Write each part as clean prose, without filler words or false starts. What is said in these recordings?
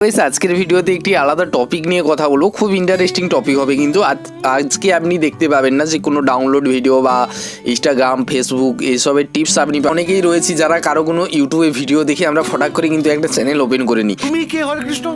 Guys আজকের ভিডিওতে একটি আলাদা টপিক নিয়ে কথা বলবো। খুব ইন্টারেস্টিং টপিক হবে, কিন্তু আজকে আপনি দেখতে পাবেন না যে কোনো ডাউনলোড ভিডিও বা ইনস্টাগ্রাম ফেসবুক এসবের টিপস আপনি অনেকেই রয়েছি যারা কারো কোনো ইউটিউবে ভিডিও দেখে আমরা ফটাক করে কিন্তু একটা চ্যানেল ওপেন করে নিই। তুমি কে হরে কৃষ্ণ,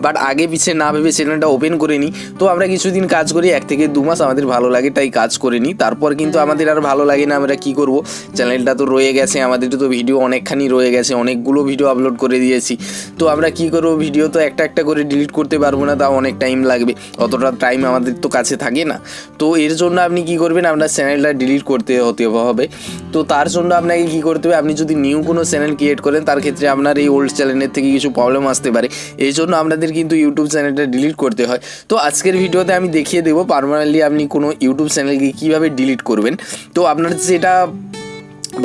বাট আগে পিছে না ভেবে চ্যানেলটা ওপেন করে নিই। তো আমরা কিছুদিন কাজ করি, 1 থেকে 2 মাস আমাদের ভালো লাগে তাই কাজ করে নিই। তারপর কিন্তু আমাদের আর ভালো লাগে না, আমরা কি করব, চ্যানেলটা তো রয়ে গেছে, আমাদের তো ভিডিও অনেকখানি রয়ে গেছে, অনেকগুলো ভিডিও আপলোড করে দিয়েছি। তো আমরা কি করব, ভিডিও তো একটা একটা করে ডিলিট করতে পারবো না, তাও অনেক টাইম লাগবে, অতটা টাইম আমাদের তো কাছে থাকে না। তো এর জন্য আপনি কি করবেন, আপনার চ্যানেলটা ডিলিট করতে হতে হবে। তো তার জন্য আপনাকে কি করতে হবে, আপনি যদি নিউ কোনো চ্যানেল ক্রিয়েট করেন তার ক্ষেত্রে আপনার এই ওল্ড চ্যানেলের থেকে কিছু প্রবলেম আসতে পারে, এই জন্য আপনাদের কিন্তু ইউটিউব চ্যানেলটা ডিলিট করতে হয়। তো আজকের ভিডিওতে আমি দেখিয়ে দেবো পার্মানেন্টলি আপনি কোনো ইউটিউব চ্যানেলকে কীভাবে ডিলিট করবেন। তো আপনার যেটা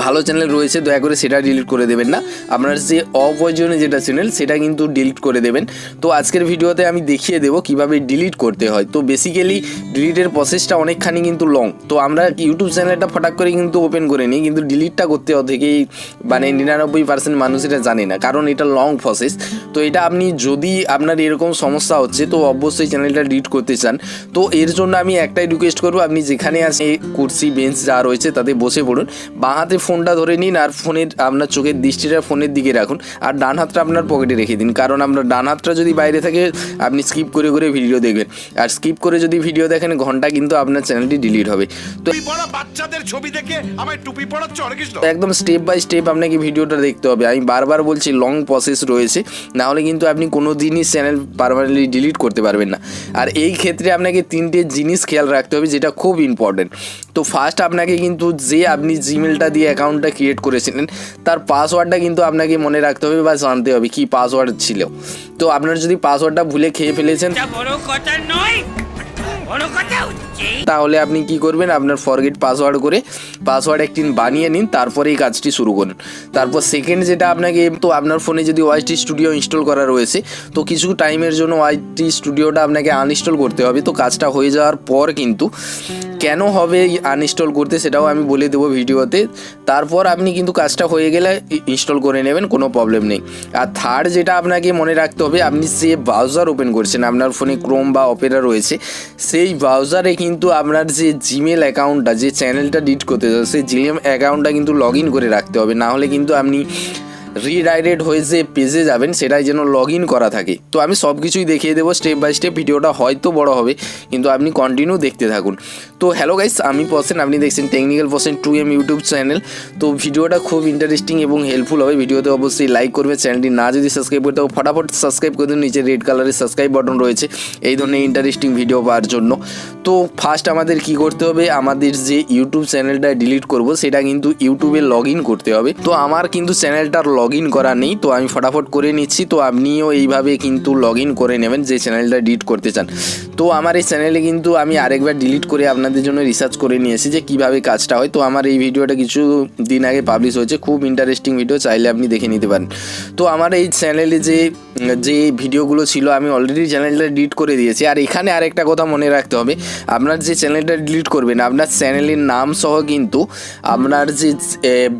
ভালো চ্যানেল রয়েছে দয়া করে সেটা ডিলিট করে দেবেন না, আপনার যে অপ্রয়োজনীয় যেটা চ্যানেল সেটা কিন্তু ডিলিট করে দেবেন। তো আজকের ভিডিওতে আমি দেখিয়ে দেবো কিভাবে ডিলিট করতে হয়। তো বেসিক্যালি ডিলিটের প্রসেসটা অনেকখানি কিন্তু লং। তো আমরা ইউটিউব চ্যানেলটা ফটাক করে কিন্তু ওপেন করে নিই, কিন্তু ডিলিটটা করতে থেকেই মানে 99% মানুষ এটা জানে না, কারণ এটা লং প্রসেস। তো এটা আপনি যদি আপনার এরকম সমস্যা হচ্ছে তো অবশ্যই চ্যানেলটা ডিলিট করতে চান, তো এর জন্য আমি একটাই রিকোয়েস্ট করবো, আপনি যেখানে আছে কুর্সি বেঞ্চ যা রয়েছে তাতে বসে পড়ুন, বাঁ হাতে ফোনটা ধরে নিন আর ফোনের আপনার চোখের দৃষ্টিটা ফোনের দিকে রাখুন, আর ডান হাতটা আপনার পকেটে রেখে দিন, কারণ আপনার ডান হাতটা যদি বাইরে থাকে আপনি স্কিপ করে করে ভিডিও দেখবেন, আর স্কিপ করে যদি ভিডিও দেখেন ঘন্টা কিন্তু আপনার চ্যানেলটি ডিলিট হবে। তো বাচ্চাদের ছবি দেখে আমায় টুপি পড়াচ্ছ হরে কৃষ্ণ, একদম স্টেপ বাই স্টেপ আপনাকে ভিডিওটা দেখতে হবে। আমি বারবার বলছি লং প্রসেস রয়েছে, না হলে কিন্তু আপনি কোনো জিনিস চ্যানেল পার্মানেন্টলি ডিলিট করতে পারবেন না। আর এই ক্ষেত্রে আপনাকে 3টে জিনিস খেয়াল রাখতে হবে যেটা খুব ইম্পর্টেন্ট। তো ফার্স্ট আপনাকে কিন্তু যে আপনি জিমেলটা দিয়ে অ্যাকাউন্টটা ক্রিয়েট করেছিলেন তার পাসওয়ার্ডটা কিন্তু আপনাকে মনে রাখতে হবে বা জানতে হবে কি পাসওয়ার্ড ছিল। তো আপনার যদি পাসওয়ার্ডটা ভুলে খেয়ে ফেলেছেন তাহলে আপনি কি করবেন, আপনার ফরগেট পাসওয়ার্ড করে পাসওয়ার্ড একদিন বানিয়ে নিন, তারপরে এই কাজটি শুরু করুন। তারপর সেকেন্ড যেটা আপনাকে, তো আপনার ফোনে যদি ওয়াইটি স্টুডিও ইনস্টল করা রয়েছে তো কিছু টাইমের জন্য ওয়াইটি স্টুডিওটা আপনাকে আনইনস্টল করতে হবে। তো কাজটা হয়ে যাওয়ার পর কিন্তু কেন হবে আনইনস্টল করতে সেটাও আমি বলে দেবো ভিডিওতে, তারপর আপনি কিন্তু কাজটা হয়ে গেলে ইনস্টল করে নেবেন, কোনো প্রবলেম নেই। আর থার্ড যেটা আপনাকে মনে রাখতে হবে, আপনি যে ব্রাউজার ওপেন করছেন, আপনার ফোনে ক্রোম বা অপেরা রয়েছে, সেই ব্রাউজারে কিন্তু আপনার যে জিমেল অ্যাকাউন্টটা, যে চ্যানেলটা ডিলিট করতে যাবে সেই জিমেল অ্যাকাউন্টটা কিন্তু লগ ইন করে রাখতে হবে, না হলে কিন্তু আপনি রিডাইরেক্ট হয়ে যে পেজে যাবেন সেটাই যেন লগ ইন করা থাকে। তো আমি সব কিছুই দেখিয়ে দেবো স্টেপ বাই স্টেপ, ভিডিওটা হয়তো বড় হবে কিন্তু আপনি কন্টিনিউ দেখতে থাকুন। তো হ্যালো গাইস, আমি প্রসেন, আপনি দেখছেন টেকনিক্যাল প্রসেন 2M ইউটিউব চ্যানেল। তো ভিডিওটা খুব ইন্টারেস্টিং এবং হেল্পফুল হবে, ভিডিওতে অবশ্যই লাইক করবে, চ্যানেলটি না যদি সাবস্ক্রাইব করতে হবে ফটাফট সাবস্ক্রাইব করে দিন, নিচে রেড কালারের সাবস্ক্রাইব বাটন রয়েছে এই ধরনের ইন্টারেস্টিং ভিডিও পাওয়ার জন্য। তো ফার্স্ট আমাদের কি করতে হবে, আমাদের যে ইউটিউব চ্যানেলটা ডিলিট করব সেটা কিন্তু ইউটিউবে লগ ইন করতে হবে। তো আমার কিন্তু চ্যানেলটার লগ ইন করা নেই, তো আমি ফটাফট করে নিচ্ছি। তো আপনিও এইভাবে কিন্তু লগ ইন করে নেবেন যে চ্যানেলটা ডিলিট করতে চান। তো আমার এই চ্যানেলে কিন্তু আমি আরেকবার ডিলিট করে আপনাদের জন্য রিসার্চ করে নিয়েছি যে কীভাবে কাজটা হয়। তো আমার এই ভিডিওটা কিছু দিন আগে পাবলিশ হয়েছে, খুব ইন্টারেস্টিং ভিডিও, চাইলে আপনি দেখে নিতে পারেন। তো আমার এই চ্যানেলে যে ভিডিওগুলো ছিল আমি অলরেডি চ্যানেলটা ডিলিট করে দিয়েছি। আর এখানে আরেকটা কথা মনে রাখতে হবে, আপনার যে চ্যানেলটা ডিলিট করবেন আপনার চ্যানেলের নাম সহ কিন্তু আপনার যে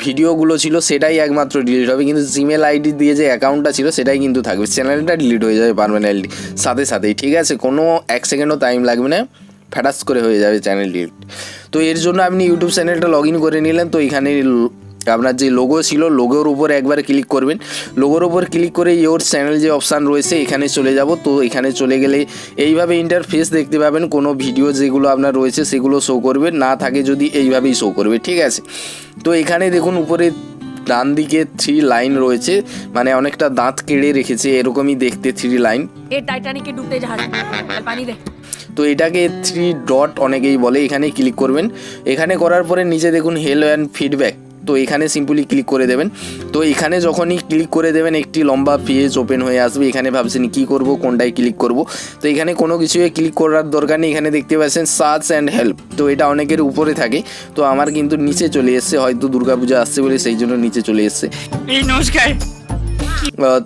ভিডিওগুলো ছিল সেটাই একমাত্র ডিলিট হবে, কিন্তু জিমেল আইডি দিয়ে যে অ্যাকাউন্টটা ছিল সেটাই কিন্তু থাকবে, চ্যানেলটা ডিলিট হয়ে যাবে পার্মানেন্টলি সাথে সাথেই, ঠিক আছে, কোনো 1 সেকেন্ডও টাইম লাগবে না, ফ্যাটাস করে হয়ে যাবে চ্যানেল ডিলিট। তো এর জন্য আপনি ইউটিউব চ্যানেলটা লগ ইন করে নিলেন। তো এখানে আপনার যে লোগো ছিল লোগোর উপর একবার ক্লিক করবেন, লোগোর উপর ক্লিক করে ইয়োর চ্যানেল যে অপশান রয়েছে এখানে চলে যাব। তো এখানে চলে গেলে এইভাবে ইন্টারফেস দেখতে পাবেন, কোনো ভিডিও যেগুলো আপনার রয়েছে সেগুলো শো করবে, না থাকে যদি এইভাবেই শো করবে, ঠিক আছে। তো এখানে দেখুন উপরে ডান দিকে 3 লাইন রয়েছে, মানে অনেকটা দাঁত কেড়ে রেখেছে এরকমই দেখতে 3 লাইন। টাইটানিকে ডুবতে জাহাজ পানি দে। তো এটাকে 3 ডট অনেকেই বলে, এখানে ক্লিক করবেন। এখানে করার পরে নিচে দেখুন হেলো অ্যান্ড ফিডব্যাক, তো এখানে সিম্পলি ক্লিক করে দেবেন। তো এখানে যখনই ক্লিক করে দেবেন একটি লম্বা পেজ ওপেন হয়ে আসবে, এখানে ভাবছেন কী করব, কোনটায় ক্লিক করব। তো এখানে কোনো কিছুই ক্লিক করার দরকার নেই, এখানে দেখতে পাচ্ছেন সার্চ অ্যান্ড হেল্প, তো এটা অনেকের উপরে থাকে, তো আমার কিন্তু নিচে চলে এসছে, হয়তো দুর্গাপূজা আসছে বলে সেই জন্য নিচে চলে এসছে। নমস্কার।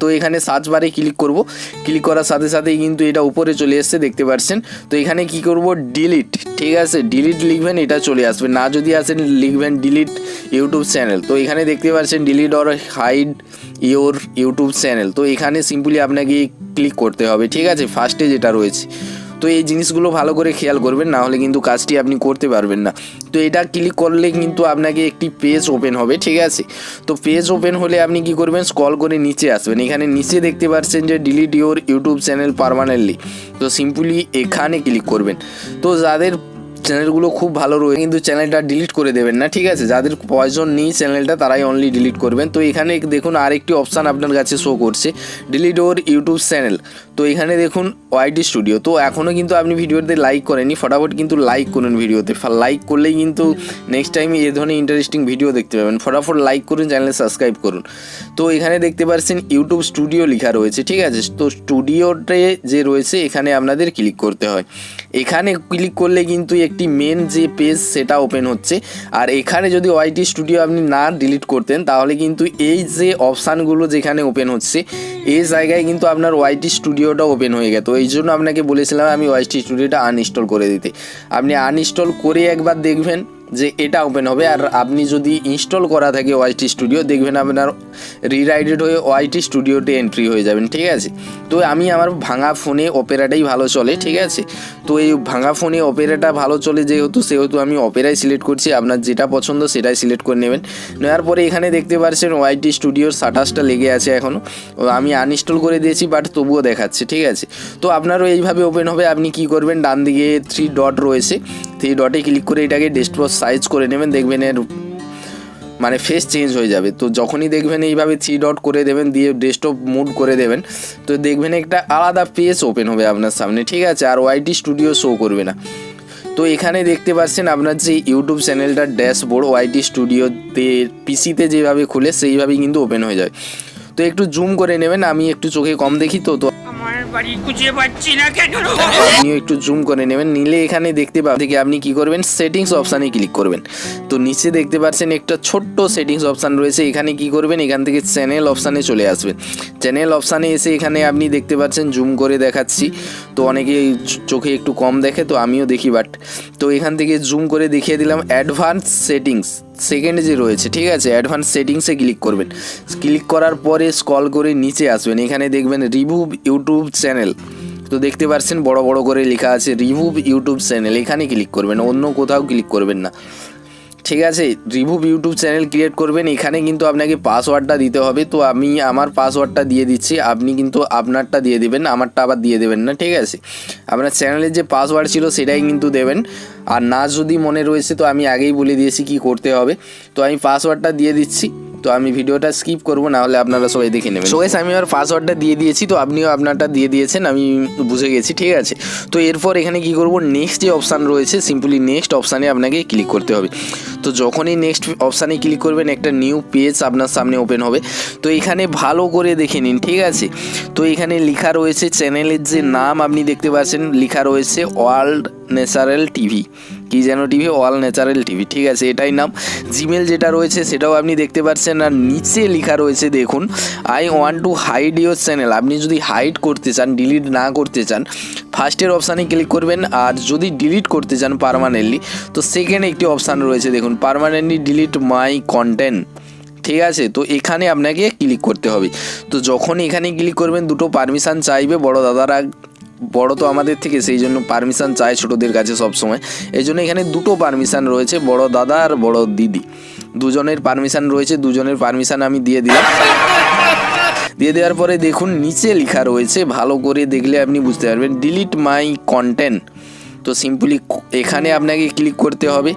তো এখানে সার্চ বারে ক্লিক করব, ক্লিক করার সাথে সাথেই কিন্তু এটা উপরে চলে এসছে দেখতে পাচ্ছেন। তো এখানে কি করব, ডিলিট, ঠিক আছে, ডিলিট লিখবেন, এটা চলে আসবে, না যদি আসেন লিখবেন ডিলিট ইউটিউব চ্যানেল। তো এখানে দেখতে পাচ্ছেন delete or hide your YouTube channel, তো এখানে সিম্পলি আপনাকে ক্লিক করতে হবে, ঠিক আছে, ফার্স্টে যেটা রয়েছে। তো এই জিনিসগুলো ভালো করে খেয়াল করবেন, না হলে কিন্তু কাজটি আপনি করতে পারবেন না। তো এটা ক্লিক করলে কিন্তু আপনাকে একটি পেজ ওপেন হবে, ঠিক আছে। তো পেজ ওপেন হলে আপনি কি করবেন, স্ক্রল করে নিচে আসবেন। এখানে নিচে দেখতে পাচ্ছেন যে delete your YouTube channel permanently. তো সিম্পলি এখানে ক্লিক করবেন। তো যাদের চ্যানেলগুলো খুব ভালো রয়েছে কিন্তু চ্যানেলটা ডিলিট করে দেবেন না, ঠিক আছে। যাদের প্রয়োজন নেই চ্যানেলটা তারাই অনলি ডিলিট করবেন। তো এখানে দেখুন আরেকটি অপশান আপনার কাছে শো করছে, ডিলিট ওর ইউটিউব চ্যানেল। তো এখানে দেখুন ওয়াইটি স্টুডিও। তো এখনও কিন্তু আপনি ভিডিওতে লাইক করেনি, ফটাফট কিন্তু লাইক করুন ভিডিওতে। লাইক করলেই কিন্তু নেক্সট টাইম এই ধরনের ইন্টারেস্টিং ভিডিও দেখতে পাবেন। ফটাফট লাইক করুন, চ্যানেলে সাবস্ক্রাইব করুন। তো এখানে দেখতে পাচ্ছেন ইউটিউব স্টুডিও লেখা রয়েছে, ঠিক আছে। তো স্টুডিওতে যে রয়েছে এখানে আপনাদের ক্লিক করতে হয়। এখানে ক্লিক করলে কিন্তু একটি মেন যে পেজ সেটা ওপেন হচ্ছে। আর এখানে যদি ওয়াইটি স্টুডিও আপনি না ডিলিট করতেন তাহলে কিন্তু এই যে অপশানগুলো যেখানে ওপেন হচ্ছে এই জায়গায় কিন্তু আপনার ওয়াইটি স্টুডিওটা ওপেন হয়ে গেত। এই জন্য আপনাকে বলেছিলাম আমি ওয়াইটি স্টুডিওটা আনইনস্টল করে দিতে। আপনি আনইনস্টল করে একবার দেখবেন যে এটা ওপেন হবে। আর আপনি যদি ইনস্টল করা থাকে ওয়াইটি স্টুডিও, দেখবেন আপনার রিরাইটেড হয়ে ওয়াইটি স্টুডিওতে এন্ট্রি হয়ে যাবেন, ঠিক আছে। তো আমি আমার ভাঙা ফোনে অপেরাটাই ভালো চলে, ঠিক আছে। তো এই ভাঙা ফোনে অপেরাটা ভালো চলে সেহেতু আমি অপেরাই সিলেক্ট করছি। আপনার যেটা পছন্দ সেটাই সিলেক্ট করে নেবেন। নেওয়ার পরে এখানে দেখতে পাচ্ছেন ওয়াইটি স্টুডিওর স্ট্যাটাসটা লেগে আছে এখনও। আমি আনইনস্টল করে দিয়েছি বাট তবুও দেখাচ্ছে, ঠিক আছে। তো আপনারও এইভাবে ওপেন হবে। আপনি কি করবেন, ডান দিকে 3 ডট রয়েছে, 3 ডটে ক্লিক করে এটাকে ডেস্কটপ সাইজ করে নেবেন। দেখবেন এর মানে ফেস চেঞ্জ হয়ে যাবে। তো যখনই দেখবেন এইভাবে 3 ডট করে দেবেন, দিয়ে ডেস্কটপ মুড করে দেবেন, তো দেখবেন একটা আলাদা পেজ ওপেন হবে আপনার সামনে, ঠিক আছে। আর ওয়াইটি স্টুডিও শো করবে না। তো এখানে দেখতে পাচ্ছেন আপনার যে ইউটিউব চ্যানেলটার ড্যাশবোর্ড ওয়াইটি স্টুডিওতে পিসিতে যেভাবে খুলে সেইভাবেই কিন্তু ওপেন হয়ে যায়। তো একটু জুম করে নেবেন, আমি একটু চোখে কম দেখি তো আমার বাড়ি খুঁজে পাচ্ছি না কেন। আপনিও একটু জুম করে নেবেন। নিলে এখানে দেখতে পাবেন থেকে আপনি কি করবেন, সেটিংস অপশানে ক্লিক করবেন। তো নিচে দেখতে পাচ্ছেন একটা ছোট্ট সেটিংস অপশান রয়েছে, এখানে কি করবেন, এখান থেকে চ্যানেল অপশানে চলে আসবেন। চ্যানেল অপশানে এসে এখানে আপনি দেখতে পাচ্ছেন জুম করে দেখাচ্ছি। তো অনেকে চোখে একটু কম দেখে, তো আমিও দেখি বাট। তো এখান থেকে জুম করে দেখিয়ে দিলাম অ্যাডভান্স সেটিংস সেকেন্ড যে রয়েছে, ঠিক আছে। অ্যাডভান্স সেটিংসে ক্লিক করবেন। ক্লিক করার পরে স্ক্রল করে নিচে আসবেন। এখানে দেখবেন রিমুভ ইউটিউব চ্যানেল। তো দেখতে পাচ্ছেন বড় বড় করে লেখা আছে রিমুভ ইউটিউব চ্যানেল, এখানে ক্লিক করবেন, অন্য কোথাও ক্লিক করবেন না, ঠিক আছে। রিমুভ ইউটিউব চ্যানেল ক্রিয়েট করবেন। এখানে কিন্তু আপনাকে পাসওয়ার্ডটা দিতে হবে। তো আমি আমার পাসওয়ার্ডটা দিয়ে দিচ্ছি, আপনি কিন্তু আপনারটা দিয়ে দেবেন, আমারটা আবার দিয়ে দেবেন না, ঠিক আছে। আপনার চ্যানেলের যে পাসওয়ার্ড ছিল সেটাই কিন্তু দেবেন। আর না যদি মনে রয়েছে তো আমি আগেই বলে দিয়েছি কি করতে হবে। তো আমি পাসওয়ার্ডটা দিয়ে দিচ্ছি। তো আমি ভিডিওটা স্কিপ করবো, না হলে আপনারা সবাই দেখে নেবেন। সো গাইস আমি আমার পাসওয়ার্ডটা দিয়ে দিয়েছি, তো আপনিও আপনারটা দিয়ে দিয়েছেন, আমি বুঝে গেছি, ঠিক আছে। তো এরপর এখানে কি করব, নেক্সট যে অপশান রয়েছে সিম্পলি নেক্সট অপশানে আপনাকে ক্লিক করতে হবে। তো যখনই নেক্সট অপশানে ক্লিক করবেন একটা নিউ পেজ আপনার সামনে ওপেন হবে। তো এখানে ভালো করে দেখে নিন, ঠিক আছে। তো এখানে লেখা রয়েছে চ্যানেলের যে নাম আপনি দেখতে পাচ্ছেন লেখা রয়েছে ওয়ার্ল্ড ন্যাচারাল টিভি, কি যেন টিভি, অল ন্যাচারাল টিভি, ঠিক আছে, এটাই নাম। জিমেল যেটা রয়েছে সেটাও আপনি দেখতে পাচ্ছেন। আর নিচে লেখা রয়েছে দেখুন I want to hide your channel. আপনি যদি হাইড করতে চান, ডিলিট না করতে চান, ফার্স্টের অপশানে ক্লিক করবেন। আর যদি ডিলিট করতে চান পার্মানেন্টলি, তো সেকেন্ড একটি অপশান রয়েছে দেখুন পার্মানেন্টলি ডিলিট মাই কন্টেন্ট, ঠিক আছে। তো এখানে আপনাকে ক্লিক করতে হবে। তো যখন এখানে ক্লিক করবেন দুটো পারমিশন চাইবে, বড় দাদারা বড় তো আমাদের থেকে, সেই জন্য পারমিশন চায় ছোটোদের কাছে সবসময়। এই জন্য এখানে দুটো পারমিশন রয়েছে, বড় দাদা আর বড় দিদি, দুজনের পারমিশন রয়েছে। দুজনের পারমিশন আমি দিয়ে দিলাম। দিয়ে দেওয়ার পরে দেখুন নিচে লেখা রয়েছে, ভালো করে দেখলে আপনি বুঝতে পারবেন ডিলিট মাই কন্টেন্ট। তো সিম্পলি এখানে আপনাকে ক্লিক করতে হবে।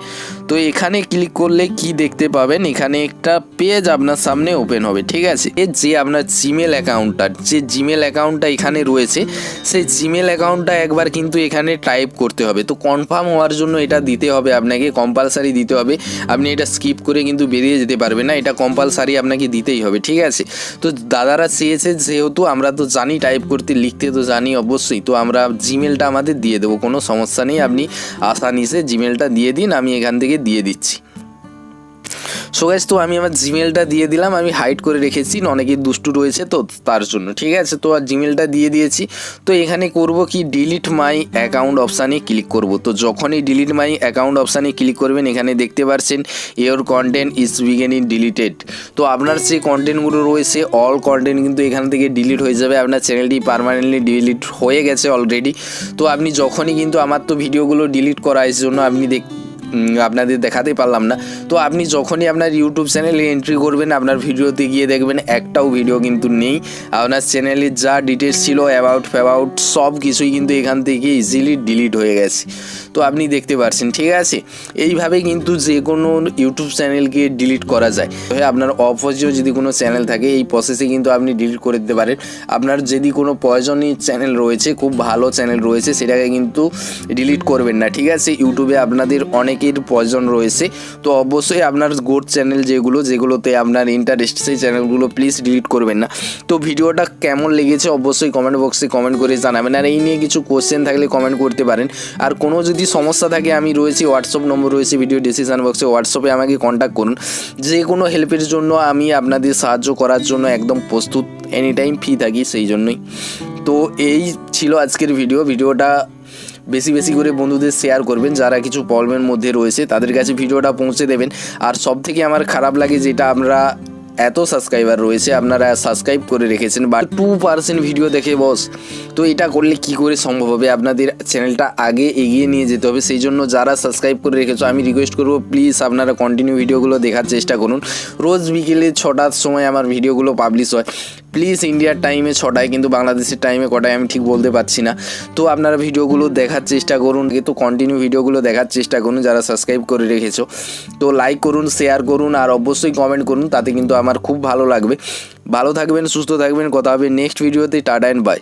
তো এখানে ক্লিক করলে কি দেখতে পাবেন, এখানে একটা পেজ আপনার সামনে ওপেন হবে, ঠিক আছে। যে আপনার জিমেল অ্যাকাউন্টটা এখানে রয়েছে সেই জিমেল অ্যাকাউন্টটা একবার কিন্তু এখানে টাইপ করতে হবে। তো কনফার্ম হওয়ার জন্য এটা দিতে হবে আপনাকে, কম্পালসারি দিতে হবে। আপনি এটা স্কিপ করে কিন্তু বেরিয়ে যেতে পারবেন না, এটা কম্পালসারি আপনাকে দিতেই হবে, ঠিক আছে। তো দাদারা চেয়েছে যেহেতু আমরা তো জানি টাইপ করতে লিখতে তো জানি অবশ্যই, তো আমরা জিমেলটা আমাদের দিয়ে দেবো, কোনো সমস্যা নেই। আপনি আসানিসে জিমেলটা দিয়ে দিন, আমি এখান থেকে দিয়ে দিচ্ছি। সো গাইস, তো আমি আমার জিমেলটা দিয়ে দিলাম, আমি হাইড করে রেখেছি, অনেকেই দুষ্টু রয়েছে তো তার জন্য, ঠিক আছে। তো আর জিমেলটা দিয়ে দিয়েছি। তো এখানে করব কি, ডিলিট মাই অ্যাকাউন্ট অপশানে ক্লিক করব। তো যখনই ডিলিট মাই অ্যাকাউন্ট অপশানে ক্লিক করবেন, এখানে দেখতে পাচ্ছেন your content is beginning deleted. তো আপনার যে কন্টেন্টগুলো রয়েছে অল কন্টেন্ট কিন্তু এখান থেকে ডিলিট হয়ে যাবে, আপনার চ্যানেলটি পার্মানেন্টলি ডিলিট হয়ে গেছে অলরেডি। তো আপনি যখনই কিন্তু, আমার তো ভিডিওগুলো ডিলিট করার জন্য আপনি আপনাদের দেখাতে পারলাম না। তো আপনি যখনই আপনার ইউটিউব চ্যানেলে এন্ট্রি করবেন, আপনার ভিডিওতে গিয়ে দেখবেন একটাও ভিডিও কিন্তু নেই। আপনার চ্যানেলের যা ডিটেলস ছিল অ্যাবাউট সব কিছুই কিন্তু এখান থেকে ইজিলি ডিলিট হয়ে গেছে। তো আপনি দেখতে পাচ্ছেন, ঠিক আছে। এইভাবে কিন্তু যে কোনো ইউটিউব চ্যানেলকে ডিলিট করা যায়। আপনার অপরিচিত যদি কোনো চ্যানেল থাকে, এই প্রসেসে কিন্তু আপনি ডিলিট করে দিতে পারেন। আপনার যদি কোনো প্রয়োজনীয় চ্যানেল রয়েছে, খুব ভালো চ্যানেল রয়েছে, সেটাকে কিন্তু ডিলিট করবেন না, ঠিক আছে। ইউটিউবে আপনাদের অনেকের প্রয়োজন রয়েছে, তো অবশ্যই আপনার গোড চ্যানেল যেগুলোতে আপনার ইন্টারেস্ট, সেই চ্যানেলগুলো প্লিজ ডিলিট করবেন না। তো ভিডিওটা কেমন লেগেছে অবশ্যই কমেন্ট বক্সে কমেন্ট করে জানাবেন। আর এই নিয়ে কিছু কোশ্চেন থাকলে কমেন্ট করতে পারেন। আর কোনো যদি সমস্যা থাকে, আমি রয়েছি, হোয়াটসঅ্যাপ নম্বর রয়েছে ভিডিও ডিসক্রিপশন বক্সে, হোয়াটসঅ্যাপে আমাকে কন্ট্যাক্ট করুন। যে কোনো হেল্পের জন্য আমি আপনাদের সাহায্য করার জন্য একদম প্রস্তুত, এনি টাইম ফ্রি থাকি, সেই জন্যই। তো এই ছিল আজকের ভিডিওটা বেশি বেশি করে বন্ধুদের শেয়ার করবেন, যারা কিছু প্রবলেমের মধ্যে রয়েছে তাদের কাছে ভিডিওটা পৌঁছে দেবেন। আর সব থেকে আমার খারাপ লাগে যেটা, আমরা এত সাবস্ক্রাইবার রয়েছে, আপনারা সাবস্ক্রাইব করে রেখেছেন, বা 2% ভিডিও দেখে বস। তো এটা করলে কি করে সম্ভব হবে? আপনাদের চ্যানেলটা আগে এগিয়ে নিয়ে যেতে হবে। সেই জন্য যারা সাবস্ক্রাইব করে রেখেছো, আমি রিকোয়েস্ট করবো প্লিজ আপনারা কন্টিনিউ ভিডিওগুলো দেখার চেষ্টা করুন। রোজ বিকেলে 6টার সময় আমার ভিডিওগুলো পাবলিশ হয়। প্লিজ ইন্ডিয়ার টাইমে 6টায়, কিন্তু বাংলাদেশের টাইমে কটায় আমি ঠিক বলতে পারছি না। তো আপনারা ভিডিওগুলো দেখার চেষ্টা করুন, কিন্তু কন্টিনিউ ভিডিওগুলো দেখার চেষ্টা করুন যারা সাবস্ক্রাইব করে রেখেছো। তো লাইক করুন, শেয়ার করুন, আর অবশ্যই কমেন্ট করুন, তাতে কিন্তু আমার খুব ভালো লাগবে। ভালো থাকবেন, সুস্থ থাকবেন, কথা হবে নেক্সট ভিডিওতে। Tata and by.